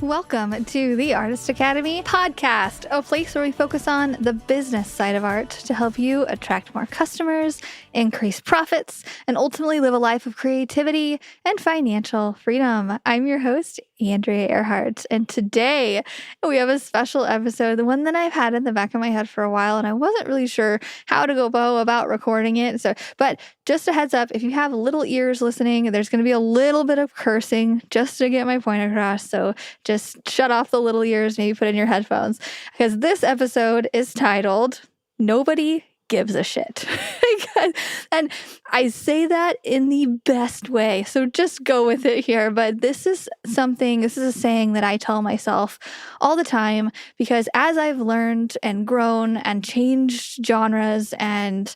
Welcome to the Artist Academy podcast, a place where we focus on the business side of art to help you attract more customers, increase profits, and ultimately live a life of creativity and financial freedom. I'm your host, Andrea Earhart, and today we have a special episode, the one that I've had in the back of my head for a while, and I wasn't really sure how to go about recording it. But just a heads up, if you have little ears listening, there's going to be a little bit of cursing just to get my point across. So just shut off the little ears, maybe put in your headphones, because this episode is titled Nobody Gives a Shit. And I say that in the best way. So just go with it here. But this is a saying that I tell myself all the time, because as I've learned and grown and changed genres and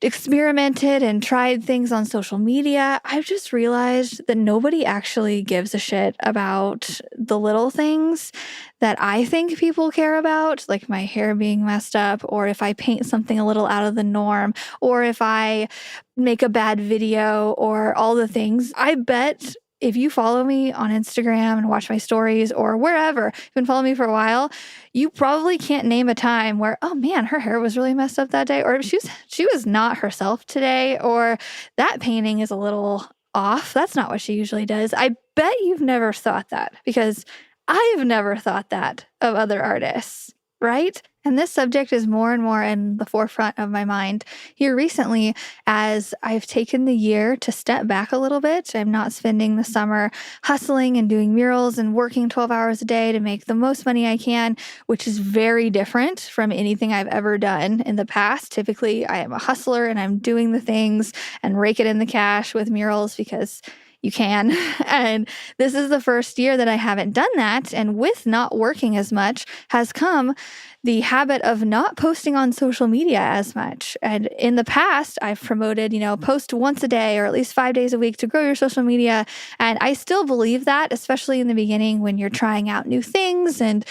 experimented and tried things on social media, I've just realized that nobody actually gives a shit about the little things that I think people care about, like my hair being messed up, or if I paint something a little out of the norm, or if I make a bad video, or all the things. I bet if you follow me on Instagram and watch my stories or wherever, you've been following me for a while, you probably can't name a time where, oh man, her hair was really messed up that day, or she was not herself today, or that painting is a little off. That's not what she usually does. I bet you've never thought that, because I've never thought that of other artists, right? And this subject is more and more in the forefront of my mind here recently as I've taken the year to step back a little bit. I'm not spending the summer hustling and doing murals and working 12 hours a day to make the most money I can, which is very different from anything I've ever done in the past. Typically, I am a hustler and I'm doing the things and rake it in the cash with murals because you can. And this is the first year that I haven't done that. And with not working as much has come the habit of not posting on social media as much. And in the past, I've promoted, post once a day or at least 5 days a week to grow your social media. And I still believe that, especially in the beginning when you're trying out new things and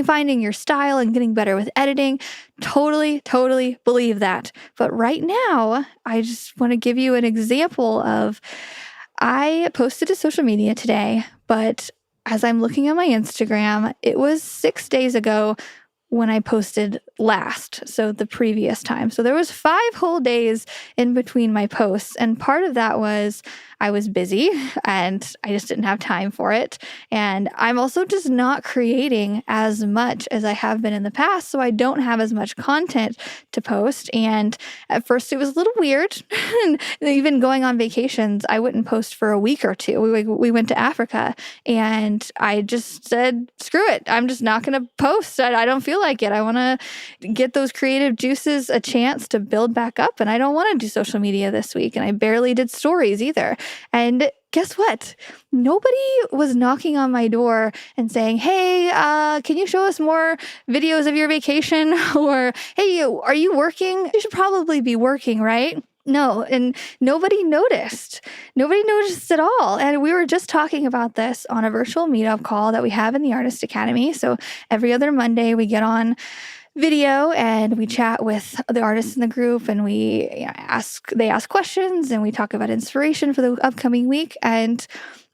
finding your style and getting better with editing. Totally believe that. But right now, I just want to give you an example of I posted to social media today, but as I'm looking at my Instagram, it was 6 days ago when I posted last, so the previous time. So there was 5 whole days in between my posts, and part of that was I was busy and I just didn't have time for it. And I'm also just not creating as much as I have been in the past, so I don't have as much content to post. And at first it was a little weird. And even going on vacations, I wouldn't post for a week or two. We went to Africa and I just said, screw it. I'm just not going to post. I don't feel like it. I want to get those creative juices a chance to build back up. And I don't want to do social media this week. And I barely did stories either. And guess what? Nobody was knocking on my door and saying, hey, can you show us more videos of your vacation? Or, hey, are you working? You should probably be working, right? No, and nobody noticed. Nobody noticed at all. And we were just talking about this on a virtual meetup call that we have in the Artist Academy. So every other Monday we get on video and we chat with the artists in the group, and they ask questions and we talk about inspiration for the upcoming week. And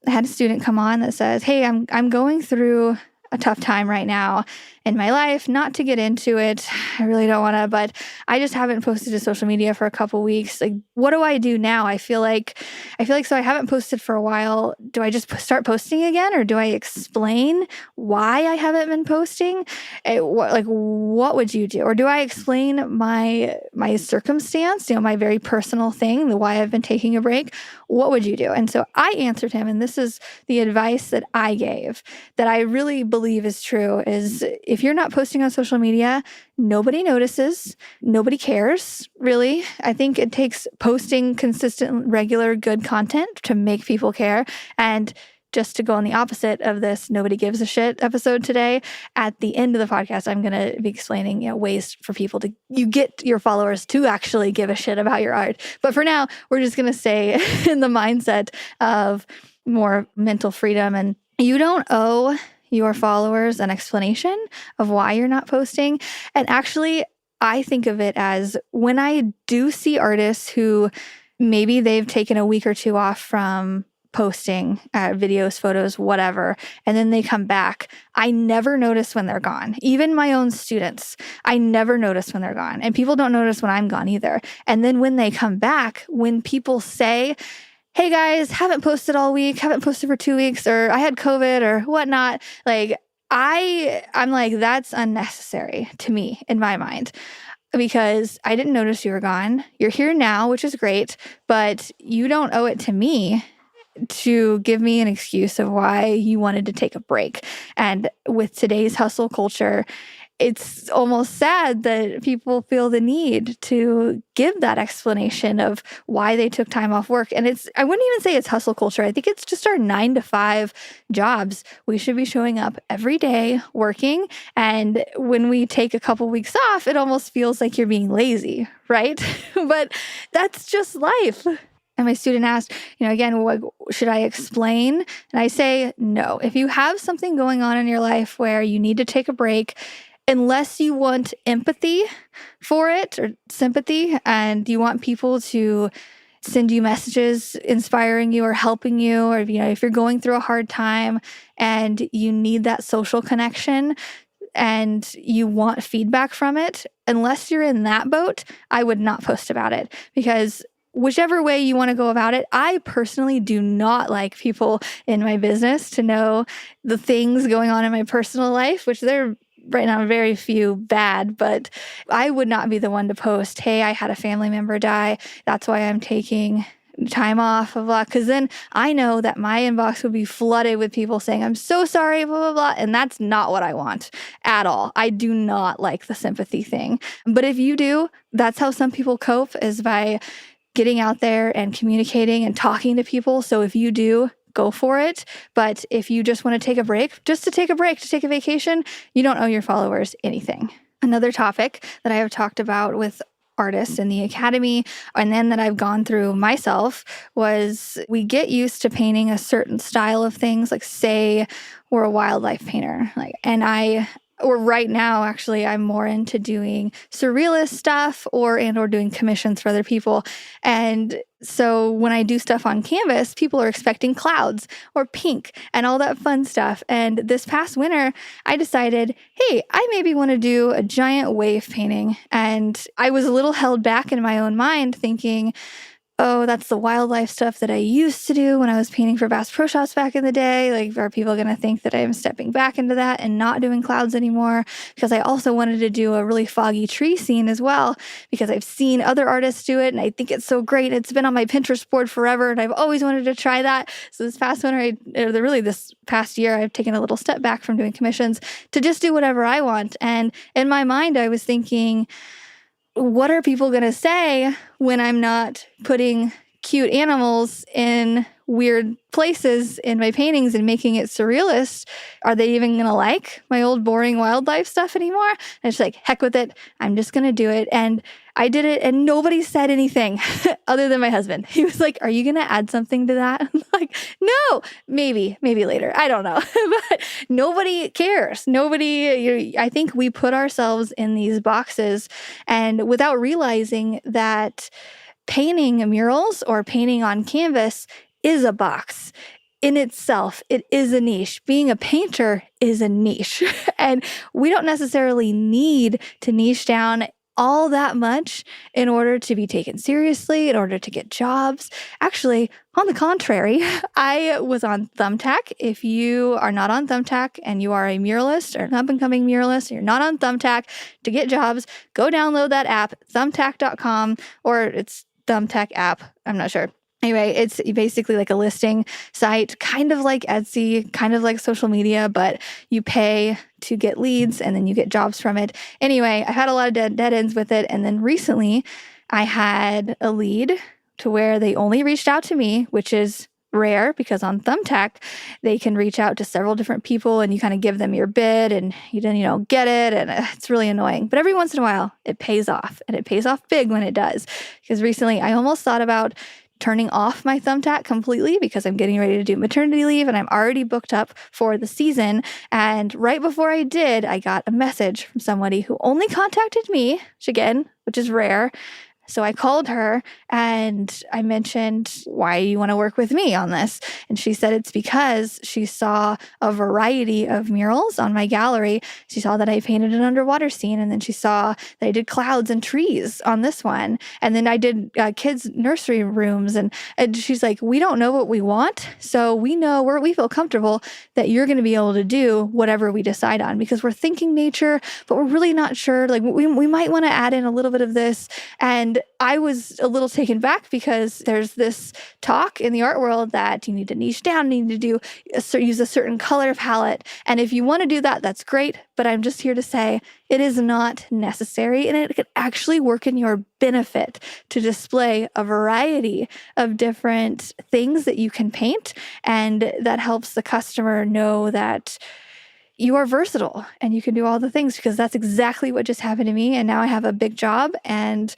I had a student come on that says, hey, I'm going through a tough time right now in my life. Not to get into it, I really don't want to, but I just haven't posted to social media for a couple weeks. Like, what do I do now? I feel like so I haven't posted for a while. Do I just start posting again, or do I explain why I haven't been posting? What would you do? Or do I explain my circumstance, my very personal thing, the why I've been taking a break? What would you do? And so I answered him, and this is the advice that I gave that I really believe is true, is if you're not posting on social media, nobody notices, nobody cares, really. I think it takes posting consistent, regular, good content to make people care. And just to go on the opposite of this nobody gives a shit episode today, at the end of the podcast, I'm going to be explaining ways for people to get your followers to actually give a shit about your art. But for now, we're just going to stay in the mindset of more mental freedom. And you don't owe your followers an explanation of why you're not posting. And actually, I think of it as when I do see artists who maybe they've taken a week or two off from posting videos, photos, whatever, and then they come back, I never notice when they're gone. Even my own students, I never notice when they're gone. And people don't notice when I'm gone either. And then when they come back, when people say, hey guys, haven't posted all week, haven't posted for 2 weeks, or I had COVID or whatnot, like I'm like, that's unnecessary to me in my mind. Because I didn't notice you were gone. You're here now, which is great, but you don't owe it to me to give me an excuse of why you wanted to take a break. And with today's hustle culture, it's almost sad that people feel the need to give that explanation of why they took time off work. And I wouldn't even say it's hustle culture. I think it's just our 9-to-5 jobs. We should be showing up every day working. And when we take a couple weeks off, it almost feels like you're being lazy, right? But that's just life. And my student asked, again, what should I explain? And I say, no. If you have something going on in your life where you need to take a break, unless you want empathy for it or sympathy, and you want people to send you messages inspiring you or helping you, or if you're going through a hard time and you need that social connection and you want feedback from it, unless you're in that boat, I would not post about it. Because whichever way you want to go about it, I personally do not like people in my business to know the things going on in my personal life, which they're right now very few bad, but I would not be the one to post, hey, I had a family member die, that's why I'm taking time off, blah, blah, because then I know that my inbox would be flooded with people saying, I'm so sorry, blah, blah, blah, and that's not what I want at all. I do not like the sympathy thing. But if you do, that's how some people cope, is by getting out there and communicating and talking to people. So if you do, go for it. But if you just want to take a break, just to take a break, to take a vacation, you don't owe your followers anything. Another topic that I have talked about with artists in the academy, and then that I've gone through myself, was we get used to painting a certain style of things. Like, say we're a wildlife painter, or right now, actually, I'm more into doing surrealist stuff or doing commissions for other people. And so when I do stuff on canvas, people are expecting clouds or pink and all that fun stuff. And this past winter, I decided, hey, I maybe want to do a giant wave painting. And I was a little held back in my own mind, thinking, oh, that's the wildlife stuff that I used to do when I was painting for Bass Pro Shops back in the day. Like, are people going to think that I'm stepping back into that and not doing clouds anymore? Because I also wanted to do a really foggy tree scene as well, because I've seen other artists do it and I think it's so great. It's been on my Pinterest board forever and I've always wanted to try that. So this past winter, this past year, I've taken a little step back from doing commissions to just do whatever I want. And in my mind, I was thinking, what are people going to say when I'm not putting cute animals in weird places in my paintings and making it surrealist? Are they even going to like my old boring wildlife stuff anymore? And it's like, heck with it. I'm just going to do it. And I did it and nobody said anything other than my husband. He was like, are you going to add something to that? I'm like, no, maybe later. I don't know. But nobody cares. I think we put ourselves in these boxes, and without realizing that painting murals or painting on canvas is a box in itself. It is a niche. Being a painter is a niche. And we don't necessarily need to niche down all that much in order to be taken seriously, in order to get jobs. Actually, on the contrary, I was on Thumbtack. If you are not on Thumbtack and you are a muralist or an up-and-coming muralist, you're not on Thumbtack, to get jobs, go download that app, thumbtack.com, or it's Thumbtack app. I'm not sure. Anyway, it's basically like a listing site, kind of like Etsy, kind of like social media, but you pay to get leads and then you get jobs from it. Anyway, I had a lot of dead ends with it. And then recently I had a lead to where they only reached out to me, which is rare because on Thumbtack, they can reach out to several different people and you kind of give them your bid and you don't get it. And it's really annoying. But every once in a while, it pays off, and it pays off big when it does. Because recently I almost thought about turning off my Thumbtack completely because I'm getting ready to do maternity leave and I'm already booked up for the season. And right before I did, I got a message from somebody who only contacted me, which is rare, So I called her and I mentioned, why you want to work with me on this? And she said it's because she saw a variety of murals on my gallery. She saw that I painted an underwater scene, and then she saw that I did clouds and trees on this one. And then I did kids' nursery rooms. And she's like, we don't know what we want. So we know we feel comfortable that you're going to be able to do whatever we decide on, because we're thinking nature, but we're really not sure. Like we might want to add in a little bit of this. And I was a little taken back because there's this talk in the art world that you need to niche down, you need to use a certain color palette. And if you want to do that, that's great. But I'm just here to say it is not necessary, and it could actually work in your benefit to display a variety of different things that you can paint. And that helps the customer know that you are versatile and you can do all the things, because that's exactly what just happened to me. And now I have a big job. And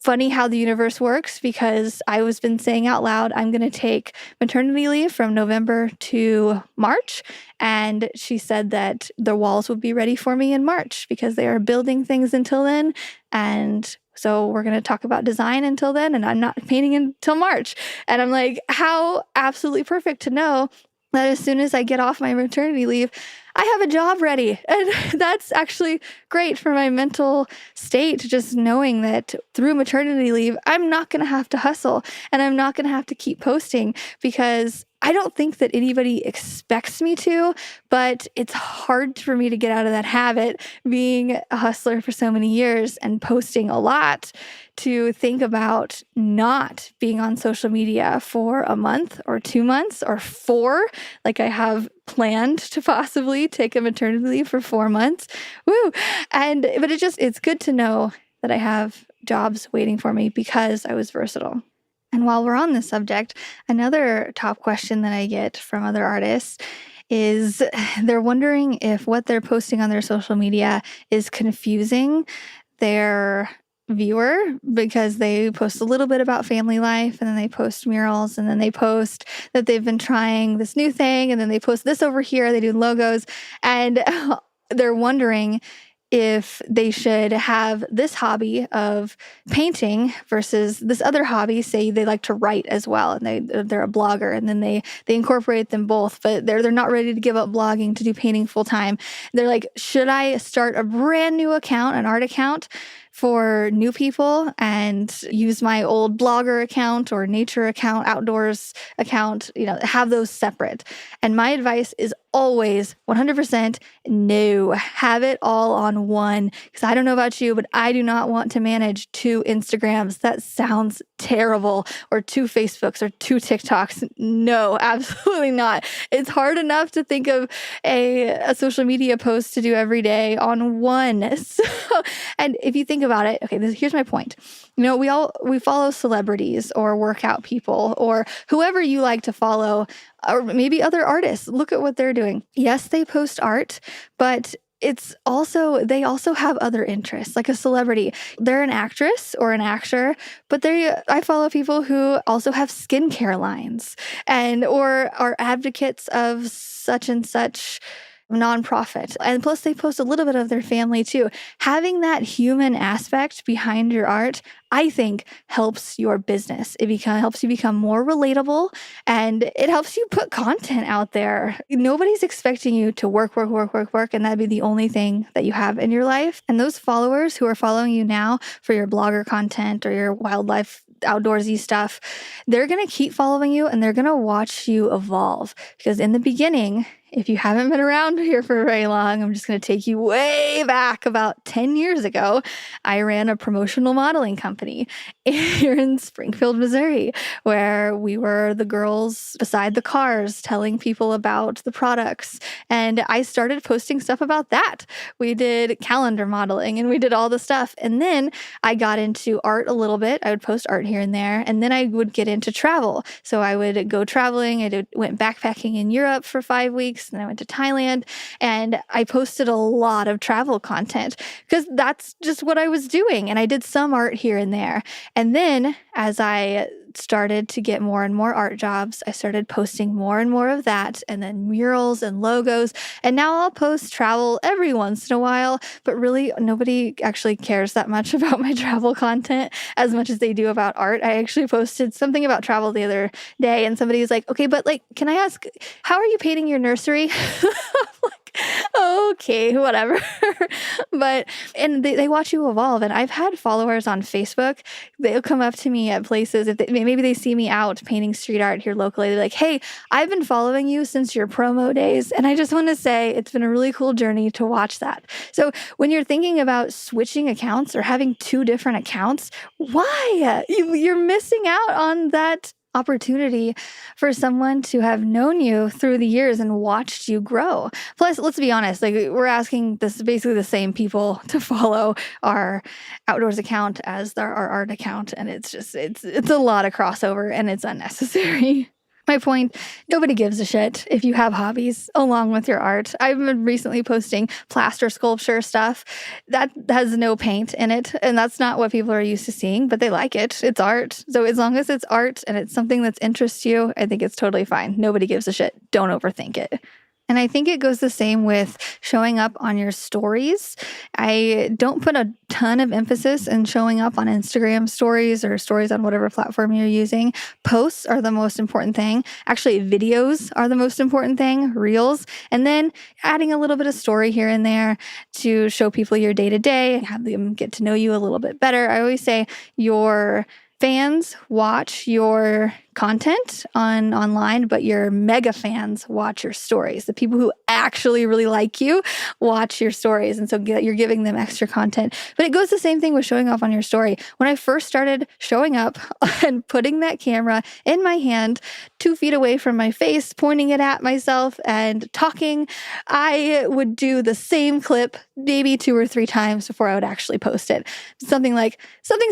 funny how the universe works, because I was been saying out loud, I'm going to take maternity leave from November to March. And she said that the walls would be ready for me in March because they are building things until then. And so we're going to talk about design until then, and I'm not painting until March. And I'm like, how absolutely perfect to know that as soon as I get off my maternity leave, I have a job ready. And that's actually great for my mental state, just knowing that through maternity leave, I'm not going to have to hustle, and I'm not going to have to keep posting, because I don't think that anybody expects me to, but it's hard for me to get out of that habit, being a hustler for so many years and posting a lot, to think about not being on social media for a month or 2 months or 4, like I have planned to possibly take a maternity leave for 4 months. Woo! But it's good to know that I have jobs waiting for me because I was versatile. And while we're on this subject, another top question that I get from other artists is they're wondering if what they're posting on their social media is confusing their viewer, because they post a little bit about family life, and then they post murals, and then they post that they've been trying this new thing, and then they post this over here, they do logos, and they're wondering if they should have this hobby of painting versus this other hobby. Say they like to write as well, and they're a blogger, and then they incorporate them both, but they're not ready to give up blogging to do painting full time. They're like, should I start a brand new account, an art account for new people, and use my old blogger account or nature account, outdoors account, have those separate? And my advice is always 100% no. Have it all on one, because I don't know about you, but I do not want to manage 2 Instagrams. That sounds terrible. Or 2 Facebooks or 2 TikToks. No, absolutely not. It's hard enough to think of a social media post to do every day on one. So, and if you think about it, okay, here's my point. We follow celebrities or workout people or whoever you like to follow, or maybe other artists. Look at what they're doing. Yes, they post art, but they also have other interests. Like a celebrity, they're an actress or an actor, but I follow people who also have skincare lines or are advocates of such and such nonprofit. And plus they post a little bit of their family too. Having that human aspect behind your art, I think, helps your business. It helps you become more relatable, and it helps you put content out there. Nobody's expecting you to work, and that'd be the only thing that you have in your life. And those followers who are following you now for your blogger content or your wildlife outdoorsy stuff, they're going to keep following you, and they're going to watch you evolve. Because in the beginning, if you haven't been around here for very long, I'm just going to take you way back about 10 years ago. I ran a promotional modeling company here in Springfield, Missouri, where we were the girls beside the cars telling people about the products. And I started posting stuff about that. We did calendar modeling and we did all the stuff. And then I got into art a little bit. I would post art here and there. And then I would get into travel. So I would go traveling. Went backpacking in Europe for 5 weeks. And I went to Thailand, and I posted a lot of travel content because that's just what I was doing. And I did some art here and there. And then as I started to get more and more art jobs. I started posting more and more of that, and then murals and logos. And now I'll post travel every once in a while, but really nobody actually cares that much about my travel content as much as they do about art. I actually posted something about travel the other day, and somebody was like, okay, but like, can I ask, how are you painting your nursery? Like, okay, whatever. And they watch you evolve. And I've had followers on Facebook. They'll come up to me at places. If maybe they see me out painting street art here locally. They're like, hey, I've been following you since your promo days. And I just want to say it's been a really cool journey to watch that. So when you're thinking about switching accounts or having two different accounts, why? You're missing out on that opportunity for someone to have known you through the years and watched you grow. Plus, let's be honest, like we're asking this basically the same people to follow our outdoors account as our art account. And it's a lot of crossover and it's unnecessary. My point, nobody gives a shit if you have hobbies along with your art. I've been recently posting plaster sculpture stuff that has no paint in it, and that's not what people are used to seeing, but they like it. It's art. So as long as it's art and it's something that interests you, I think it's totally fine. Nobody gives a shit. Don't overthink it. And I think it goes the same with showing up on your stories. I don't put a ton of emphasis in showing up on Instagram stories or stories on whatever platform you're using. Posts are the most important thing. Actually, videos are the most important thing, reels. And then adding a little bit of story here and there to show people your day-to-day, have them get to know you a little bit better. I always say your fans watch your content online, but your mega fans watch your stories. The people who actually really like you watch your stories. And so you're giving them extra content. But it goes the same thing with showing off on your story. When I first started showing up and putting that camera in my hand 2 feet away from my face, pointing it at myself and talking, I would do the same clip maybe 2 or 3 times before I would actually post it. Something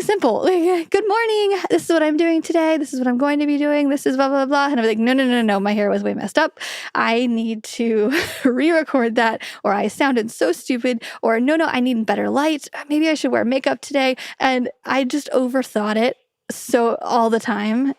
simple, like, good morning, this is what I'm doing today, this is what I'm going to be doing, this is blah, blah, blah. And I was like, no, my hair was way messed up. I need to re-record that, or I sounded so stupid, or no, I need better light. Maybe I should wear makeup today. And I just overthought it so all the time.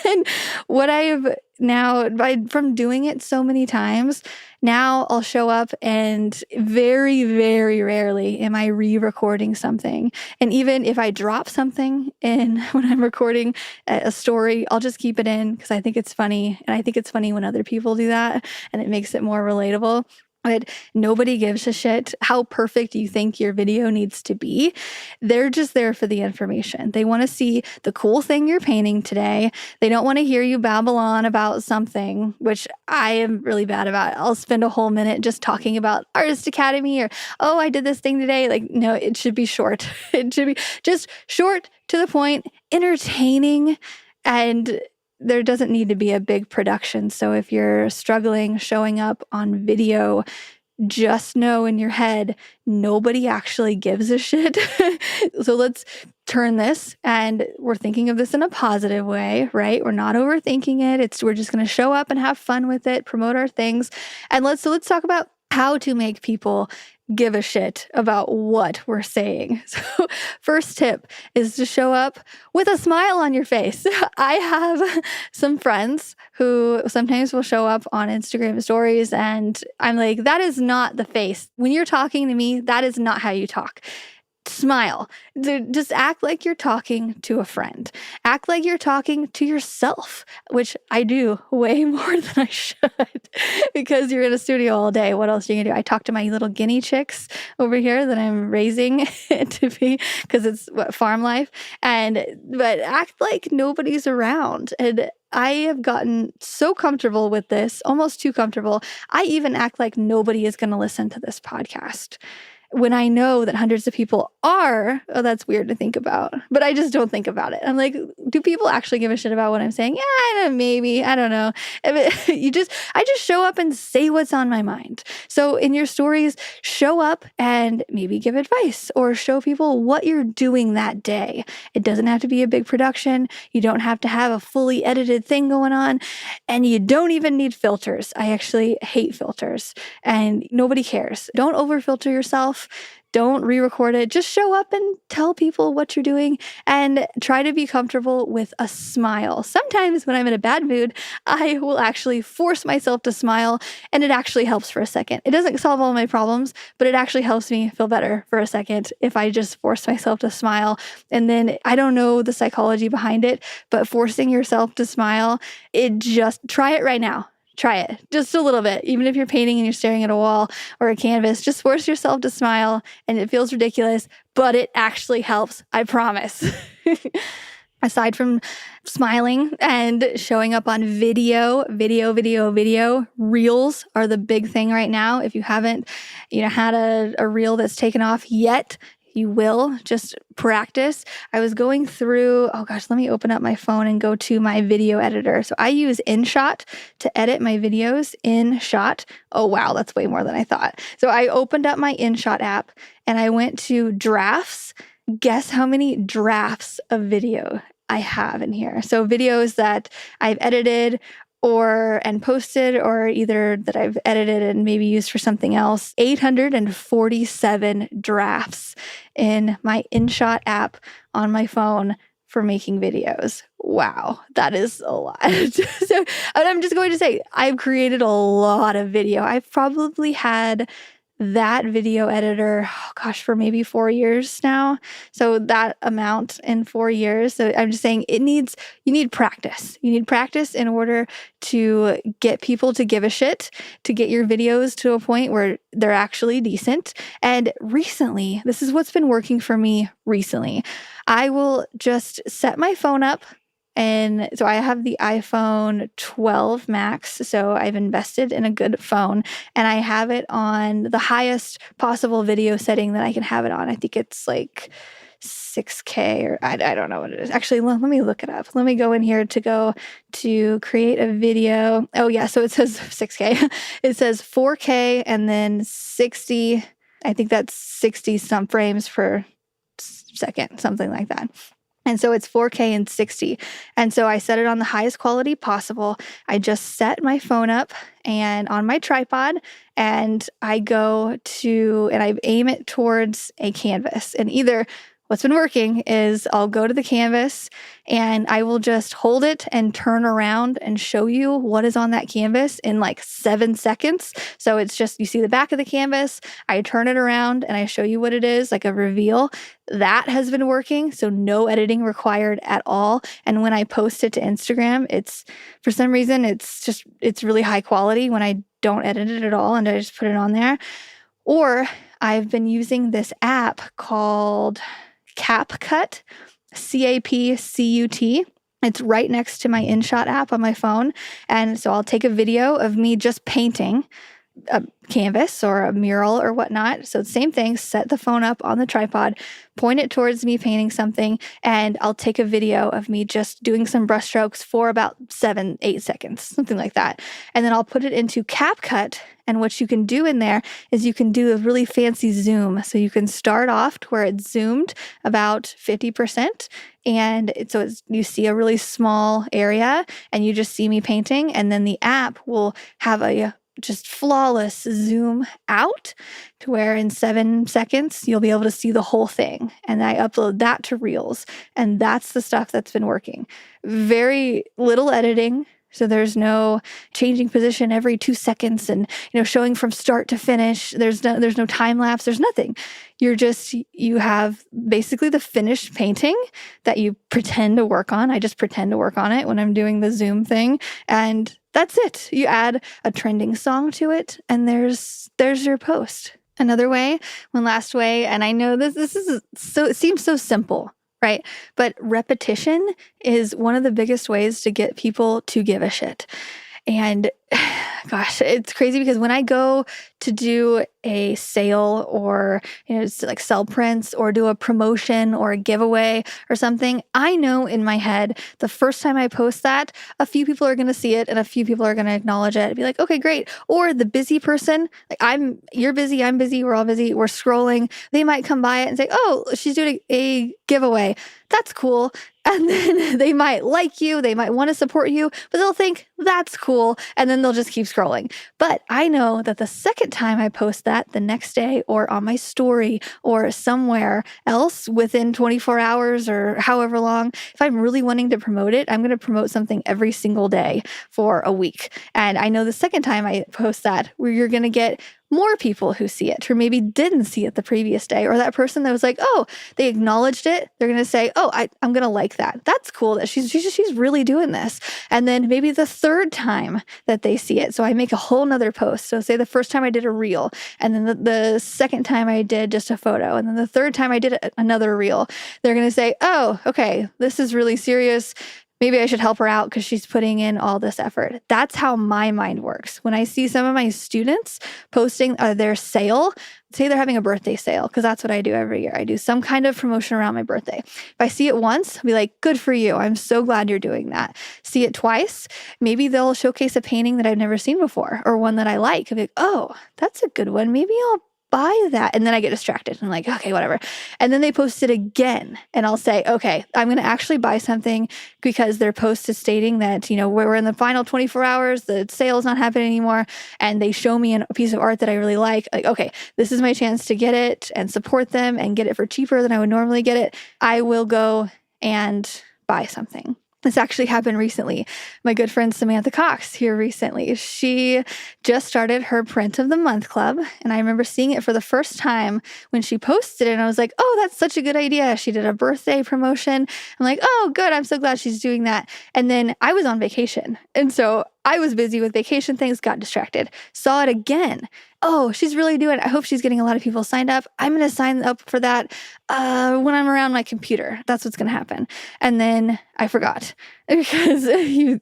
And what I've now, from doing it so many times, now I'll show up and very, very rarely am I re-recording something. And even if I drop something in when I'm recording a story, I'll just keep it in because I think it's funny. And I think it's funny when other people do that and it makes it more relatable. But nobody gives a shit how perfect you think your video needs to be. They're just there for the information. They want to see the cool thing you're painting today. They don't want to hear you babble on about something, which I am really bad about. I'll spend a whole minute just talking about Artist Academy or, oh, I did this thing today. Like, no, it should be short. It should be just short, to the point, entertaining, and there doesn't need to be a big production. So if you're struggling showing up on video, just know in your head, nobody actually gives a shit. So let's turn this, and we're thinking of this in a positive way, right? We're not overthinking it. We're just going to show up and have fun with it, promote our things. And let's talk about how to make people give a shit about what we're saying. So first tip is to show up with a smile on your face. I have some friends who sometimes will show up on Instagram stories and I'm like, that is not the face. When you're talking to me, that is not how you talk. Smile. Just act like you're talking to a friend. Act like you're talking to yourself, which I do way more than I should because you're in a studio all day. What else are you gonna do? I talk to my little guinea chicks over here that I'm raising to be, because it's farm life. But act like nobody's around. And I have gotten so comfortable with this, almost too comfortable. I even act like nobody is going to listen to this podcast, when I know that hundreds of people are. Oh, that's weird to think about, but I just don't think about it. I'm like, do people actually give a shit about what I'm saying? Yeah, maybe. I don't know. I just show up and say what's on my mind. So in your stories, show up and maybe give advice or show people what you're doing that day. It doesn't have to be a big production. You don't have to have a fully edited thing going on, and you don't even need filters. I actually hate filters, and nobody cares. Don't over filter yourself. yourself. Don't re-record it. Just show up and tell people what you're doing and try to be comfortable with a smile. Sometimes when I'm in a bad mood, I will actually force myself to smile, and it actually helps for a second. It doesn't solve all my problems, but it actually helps me feel better for a second if I just force myself to smile. And then I don't know the psychology behind it, but forcing yourself to smile, try it right now. Try it just a little bit. Even if you're painting and you're staring at a wall or a canvas, just force yourself to smile, and it feels ridiculous, but it actually helps. I promise. Aside from smiling and showing up on video, reels are the big thing right now. If you haven't, had a reel that's taken off yet, you will just practice. I was going through, let me open up my phone and go to my video editor. So I use InShot to edit my videos. InShot. Oh, wow, that's way more than I thought. So I opened up my InShot app and I went to drafts. Guess how many drafts of video I have in here? So videos that I've edited and posted, or either that I've edited and maybe used for something else. 847 drafts in my InShot app on my phone for making videos. Wow, that is a lot. So I'm just going to say, I've created a lot of video. I've probably had that video editor, for maybe 4 years now. So that amount in 4 years. So I'm just saying you need practice. You need practice in order to get people to give a shit, to get your videos to a point where they're actually decent. And recently, this is what's been working for me recently. I will just set my phone up. And so I have the iPhone 12 Max, so I've invested in a good phone, and I have it on the highest possible video setting that I can have it on. I think it's like 6K, or I don't know what it is. Actually, let me look it up. Let me go in here to create a video. Oh yeah, so it says 6K. It says 4K and then 60. I think that's 60 some frames per second, something like that. And so it's 4K and 60. And so I set it on the highest quality possible. I just set my phone up and on my tripod, and I aim it towards a canvas. And either what's been working is I'll go to the canvas and I will just hold it and turn around and show you what is on that canvas in like 7 seconds. So it's just, you see the back of the canvas, I turn it around and I show you what it is, like a reveal. That has been working. So no editing required at all. And when I post it to Instagram, for some reason, it's really high quality when I don't edit it at all and I just put it on there. Or I've been using this app called CapCut, CapCut. It's right next to my InShot app on my phone. And so I'll take a video of me just painting a canvas or a mural or whatnot. So same thing, set the phone up on the tripod, point it towards me painting something, and I'll take a video of me just doing some brushstrokes for about 7-8 seconds, something like that. And then I'll put it into CapCut. And what you can do in there is you can do a really fancy zoom. So you can start off to where it's zoomed about 50%. And you see a really small area and you just see me painting. And then the app will have a just flawless zoom out to where in 7 seconds, you'll be able to see the whole thing. And I upload that to Reels. And that's the stuff that's been working. Very little editing. So there's no changing position every 2 seconds and, showing from start to finish. There's no time lapse. There's nothing. You have basically the finished painting that you pretend to work on. I just pretend to work on it when I'm doing the Zoom thing. And that's it. You add a trending song to it and there's your post. One last way, and I know this is it seems so simple, right? But repetition is one of the biggest ways to get people to give a shit. And gosh, it's crazy because when I go to do a sale or, like sell prints or do a promotion or a giveaway or something, I know in my head, the first time I post that, a few people are going to see it and a few people are going to acknowledge it and be like, okay, great. Or the busy person, like you're busy, I'm busy, we're all busy, we're scrolling. They might come by it and say, oh, she's doing a giveaway. That's cool. And then they might like you, they might want to support you, but they'll think that's cool. And then they'll just keep scrolling. But I know that the second time I post that, the next day or on my story or somewhere else within 24 hours or however long, if I'm really wanting to promote it, I'm going to promote something every single day for a week. And I know the second time I post that, where you're going to get more people who see it, or maybe didn't see it the previous day, or that person that was like, oh, they acknowledged it. They're going to say, oh, I'm going to like that. That's cool that she's really doing this. And then maybe the third time that they see it. So I make a whole nother post. So say the first time I did a reel, and then the second time I did just a photo, and then the third time I did another reel, they're going to say, oh, okay, this is really serious. Maybe I should help her out because she's putting in all this effort. That's how my mind works. When I see some of my students posting their sale, say they're having a birthday sale, because that's what I do every year. I do some kind of promotion around my birthday. If I see it once, I'll be like, good for you. I'm so glad you're doing that. See it twice, maybe they'll showcase a painting that I've never seen before, or one that I like. I'll be like, oh, that's a good one. Maybe I'll buy that. And then I get distracted. I'm like, okay, whatever. And then they post it again. And I'll say, okay, I'm going to actually buy something because their post is stating that, we're in the final 24 hours, the sale is not happening anymore. And they show me a piece of art that I really like. Like, okay, this is my chance to get it and support them and get it for cheaper than I would normally get it. I will go and buy something. This actually happened recently. My good friend Samantha Cox here recently, she just started her Print of the Month Club. And I remember seeing it for the first time when she posted it. And I was like, oh, that's such a good idea. She did a birthday promotion. I'm like, oh, good. I'm so glad she's doing that. And then I was on vacation. And so I was busy with vacation things, got distracted, saw it again. Oh, she's really doing it. I hope she's getting a lot of people signed up. I'm going to sign up for that when I'm around my computer. That's what's going to happen. And then I forgot because I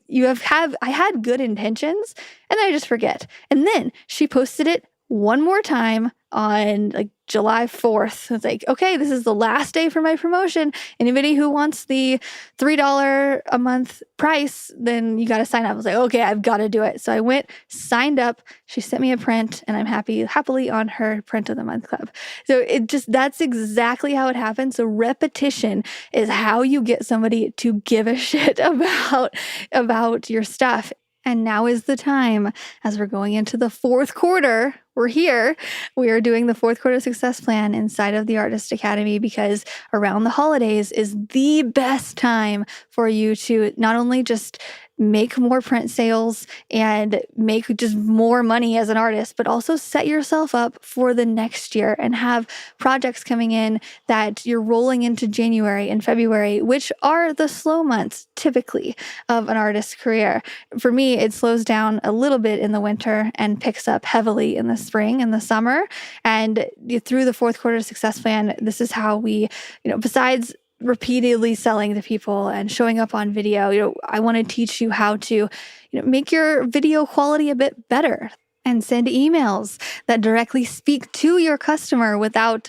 had good intentions and then I just forget. And then she posted it one more time on July 4th. It's like, okay, this is the last day for my promotion. Anybody who wants the $3 a month price, then you got to sign up. I was like, okay, I've got to do it. So I went, signed up. She sent me a print and I'm happily on her Print of the Month Club. So that's exactly how it happens. So repetition is how you get somebody to give a shit about your stuff. And now is the time, as we're going into the fourth quarter, we're here. We are doing the fourth quarter success plan inside of the Artist Academy because around the holidays is the best time for you to not only just make more print sales and make just more money as an artist, but also set yourself up for the next year and have projects coming in that you're rolling into January and February, which are the slow months typically of an artist's career. For me, it slows down a little bit in the winter and picks up heavily in the spring and the summer. And through the fourth quarter success plan, this is how we, besides repeatedly selling to people and showing up on video, I want to teach you how to, make your video quality a bit better and send emails that directly speak to your customer without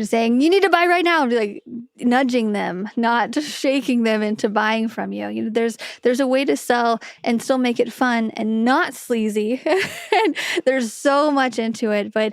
saying, you need to buy right now, like nudging them, not just shaking them into buying from you. There's a way to sell and still make it fun and not sleazy. And there's so much into it, but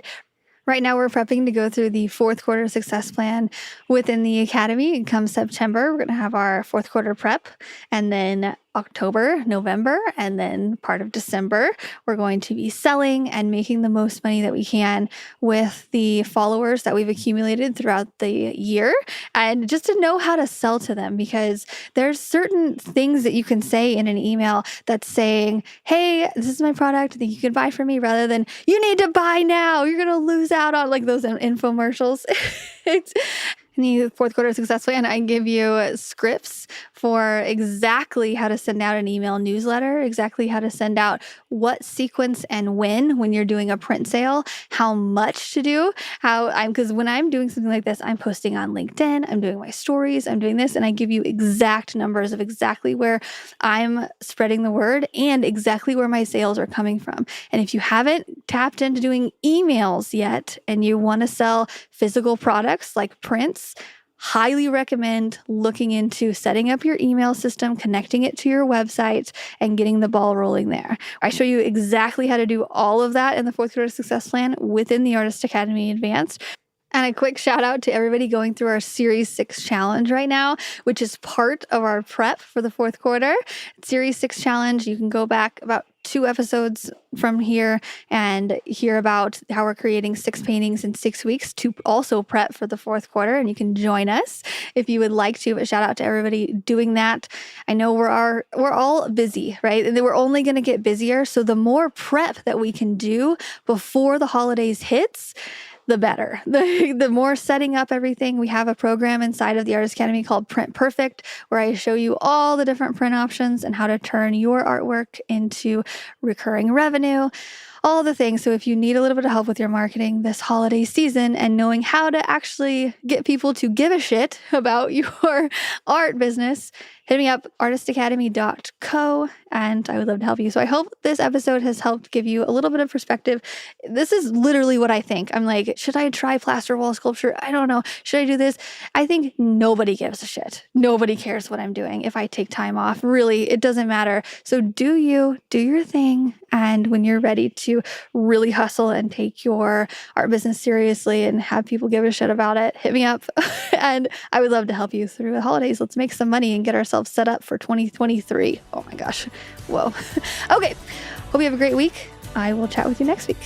right now, we're prepping to go through the fourth quarter success plan within the Academy. Come September, we're going to have our fourth quarter prep, and then October, November, and then part of December, we're going to be selling and making the most money that we can with the followers that we've accumulated throughout the year, and just to know how to sell to them, because there's certain things that you can say in an email that's saying, hey, this is my product, I think you could buy from me, rather than you need to buy now, you're going to lose out on those infomercials. In the fourth quarter success plan, I give you scripts for exactly how to send out an email newsletter, exactly how to send out what sequence and when you're doing a print sale, how much to do, because when I'm doing something like this, I'm posting on LinkedIn, I'm doing my stories, I'm doing this, and I give you exact numbers of exactly where I'm spreading the word and exactly where my sales are coming from. And if you haven't tapped into doing emails yet and you want to sell physical products like prints, highly recommend looking into setting up your email system, connecting it to your website, and getting the ball rolling there. I show you exactly how to do all of that in the fourth quarter success plan within the Artist Academy Advanced. And a quick shout out to everybody going through our Series 6 challenge right now, which is part of our prep for the fourth quarter. Series 6 challenge, you can go back about 2 episodes from here and hear about how we're creating 6 paintings in 6 weeks to also prep for the fourth quarter. And you can join us if you would like to. But shout out to everybody doing that. I know we're all busy, right? And we're only going to get busier. So the more prep that we can do before the holidays hits, the better. The more setting up everything. We have a program inside of the Artist Academy called Print Perfect, where I show you all the different print options and how to turn your artwork into recurring revenue, all the things. So if you need a little bit of help with your marketing this holiday season and knowing how to actually get people to give a shit about your art business, hit me up, artistacademy.co, and I would love to help you. So I hope this episode has helped give you a little bit of perspective. This is literally what I think. I'm like, should I try plaster wall sculpture? I don't know. Should I do this? I think nobody gives a shit. Nobody cares what I'm doing if I take time off. Really, it doesn't matter. So do your thing. And when you're ready to really hustle and take your art business seriously and have people give a shit about it, hit me up. And I would love to help you through the holidays. Let's make some money and get ourselves set up for 2023. Oh my gosh. Whoa. Okay. Hope you have a great week. I will chat with you next week.